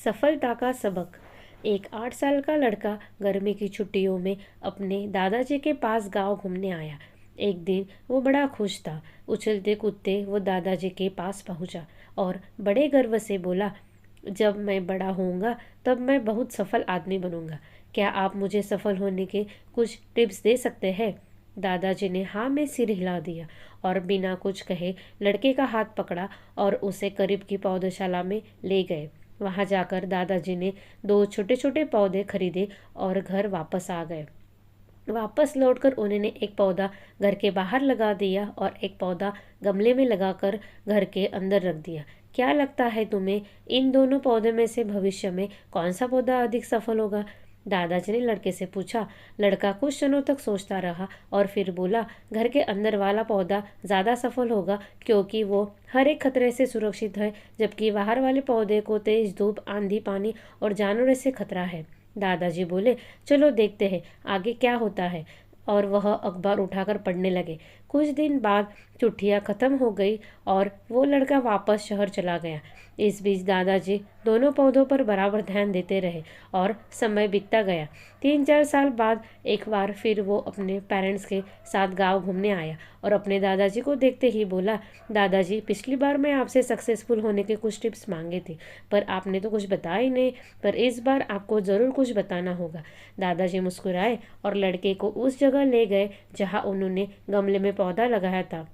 सफलता का सबक। एक 8 साल का लड़का गर्मी की छुट्टियों में अपने दादाजी के पास गांव घूमने आया। एक दिन वो बड़ा खुश था। उछलते कूदते वो दादाजी के पास पहुंचा और बड़े गर्व से बोला, जब मैं बड़ा होऊंगा तब मैं बहुत सफल आदमी बनूंगा। क्या आप मुझे सफल होने के कुछ टिप्स दे सकते हैं? दादाजी ने हाँ में सिर हिला दिया और बिना कुछ कहे लड़के का हाथ पकड़ा और उसे करीब की पौधशाला में ले गए। वहां जाकर दादाजी ने 2 छोटे छोटे पौधे खरीदे और घर वापस आ गए। वापस लौटकर उन्होंने एक पौधा घर के बाहर लगा दिया और एक पौधा गमले में लगाकर घर के अंदर रख दिया। क्या लगता है तुम्हें, इन दोनों पौधों में से भविष्य में कौन सा पौधा अधिक सफल होगा? दादाजी ने लड़के से पूछा। लड़का कुछ क्षणों तक सोचता रहा और फिर बोला, घर के अंदर वाला पौधा ज़्यादा सफल होगा, क्योंकि वो हर एक खतरे से सुरक्षित है, जबकि बाहर वाले पौधे को तेज धूप, आंधी, पानी और जानवरों से खतरा है। दादाजी बोले, चलो देखते हैं आगे क्या होता है। और वह अखबार उठाकर पढ़ने लगे। कुछ दिन बाद चिट्ठियाँ खत्म हो गई और वो लड़का वापस शहर चला गया। इस बीच दादाजी दोनों पौधों पर बराबर ध्यान देते रहे और समय बीतता गया। 3-4 साल बाद एक बार फिर वो अपने पेरेंट्स के साथ गांव घूमने आया और अपने दादाजी को देखते ही बोला, दादाजी, पिछली बार मैं आपसे सक्सेसफुल होने के कुछ टिप्स मांगे थे, पर आपने तो कुछ बताया ही नहीं, पर इस बार आपको ज़रूर कुछ बताना होगा। दादाजी मुस्कुराए और लड़के को उस जगह ले गए जहाँ उन्होंने गमले में पौधा लगाया था।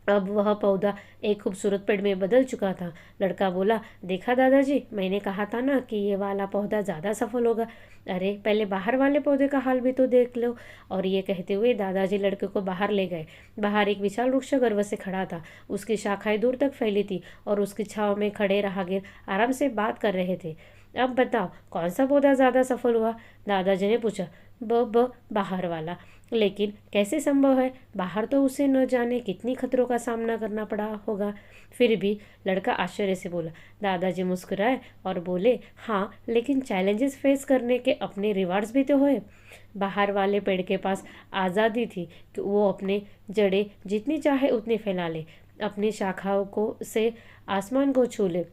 अब वह पौधा एक खूबसूरत पेड़ में बदल चुका था। लड़का बोला, देखा दादाजी, मैंने कहा था ना कि ये वाला पौधा ज़्यादा सफल होगा। अरे पहले बाहर वाले पौधे का हाल भी तो देख लो। और ये कहते हुए दादाजी लड़के को बाहर ले गए। बाहर एक विशाल वृक्ष गर्व से खड़ा था। उसकी शाखाएं दूर तक फैली थी और उसकी छांव में खड़े राहगीर आराम से बात कर रहे थे। अब बताओ, कौन सा पौधा ज़्यादा सफल हुआ? दादाजी ने पूछा। बाहर वाला। लेकिन कैसे संभव है? बाहर तो उसे न जाने कितनी खतरों का सामना करना पड़ा होगा। फिर भी लड़का आश्चर्य से बोला। दादाजी मुस्कुराए और बोले, हाँ, लेकिन चैलेंजेस फेस करने के अपने रिवार्ड्स भी तो हुए। बाहर वाले पेड़ के पास आज़ादी थी कि वो अपने जड़ें जितनी चाहे उतनी फैला ले, अपनी शाखाओं को से आसमान को छू ले।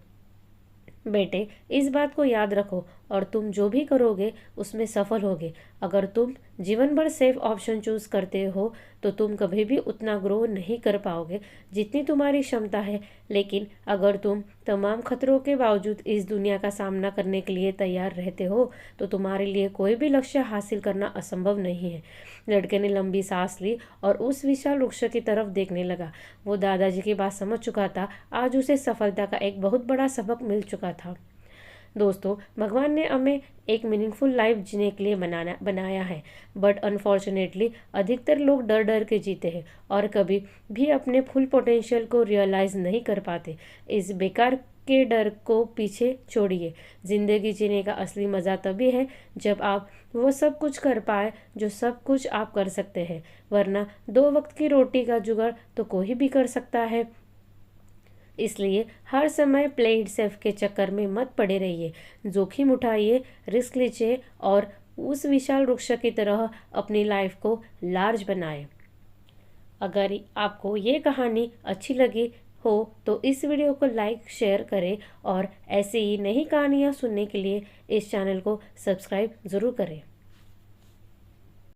बेटे, इस बात को याद रखो और तुम जो भी करोगे उसमें सफल होगे। अगर तुम जीवन भर सेफ ऑप्शन चूज करते हो तो तुम कभी भी उतना ग्रो नहीं कर पाओगे जितनी तुम्हारी क्षमता है। लेकिन अगर तुम तमाम खतरों के बावजूद इस दुनिया का सामना करने के लिए तैयार रहते हो तो तुम्हारे लिए कोई भी लक्ष्य हासिल करना असंभव नहीं है। लड़के ने लंबी सांस ली और उस विशाल वृक्ष की तरफ देखने लगा। वो दादाजी की बात समझ चुका था। आज उसे सफलता का एक बहुत बड़ा सबक मिल चुका था। दोस्तों, भगवान ने हमें एक मीनिंगफुल लाइफ जीने के लिए बनाया है, बट अनफॉर्चुनेटली अधिकतर लोग डर डर के जीते हैं और कभी भी अपने फुल पोटेंशियल को रियलाइज नहीं कर पाते। इस बेकार के डर को पीछे छोड़िए। जिंदगी जीने का असली मज़ा तभी है जब आप वो सब कुछ कर पाए जो सब कुछ आप कर सकते हैं, वरना 2 वक्त की रोटी का जुगाड़ तो कोई भी कर सकता है। इसलिए हर समय प्ले इट सेफ के चक्कर में मत पड़े रहिए। जोखिम उठाइए, रिस्क लीजिए और उस विशाल वृक्ष की तरह अपनी लाइफ को लार्ज बनाएं। अगर आपको ये कहानी अच्छी लगी हो तो इस वीडियो को लाइक शेयर करें और ऐसी ही नई कहानियाँ सुनने के लिए इस चैनल को सब्सक्राइब ज़रूर करें।